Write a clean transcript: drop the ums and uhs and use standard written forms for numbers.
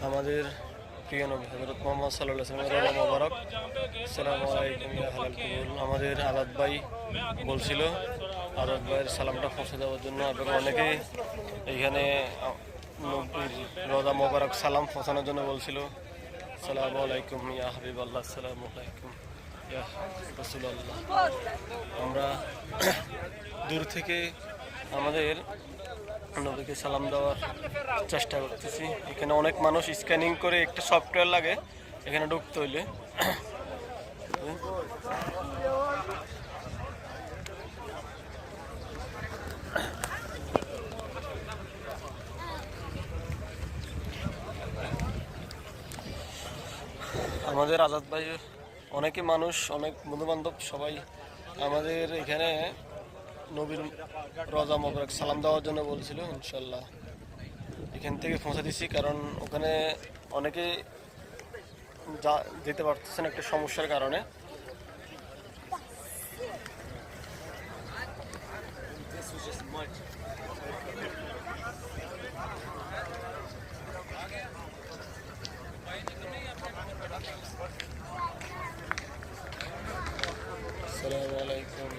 আমাদের প্রিয় নবী হযরত মুহাম্মদ সাল্লাল্লাহু আলাইহি ওয়াসাল্লামের রওজা মোবারক। আসসালামু আলাইকুম ইয়া আহলাল কবুল। আমাদের আজাদ ভাই বলছিল আজাদ ভাইয়ের সালামটা পৌঁছে দেওয়ার জন্য, এবং অনেকেই এইখানে নবীর রওজা মোবারক সালাম পৌঁছানোর জন্য বলছিল। আসসালামু আলাইকুম ইয়া হাবিবাল্লাহ, আসসালামু আলাইকুম ইয়া রাসূলুল্লাহ। আমরা দূর থেকে আমাদের নবীকে সালাম দেওয়ার চেষ্টা করতেছি। এখানে অনেক মানুষ স্ক্যানিং করে একটা সফটওয়্যার লাগে এখানে ঢুকতে হইলে। আমাদের আজাদ ভাই অনেকে মানুষ, অনেক বন্ধু বান্ধব সবাই আমাদের এখানে নবীর রওজা মোবারক সালাম দেওয়ার জন্য বলছিল। ইনশাল্লাহ এখান থেকে পৌঁছে দিচ্ছি, কারণ ওখানে অনেকে যেতে পারতেছেন একটা সমস্যার কারণে। আসসালামু আলাইকুম।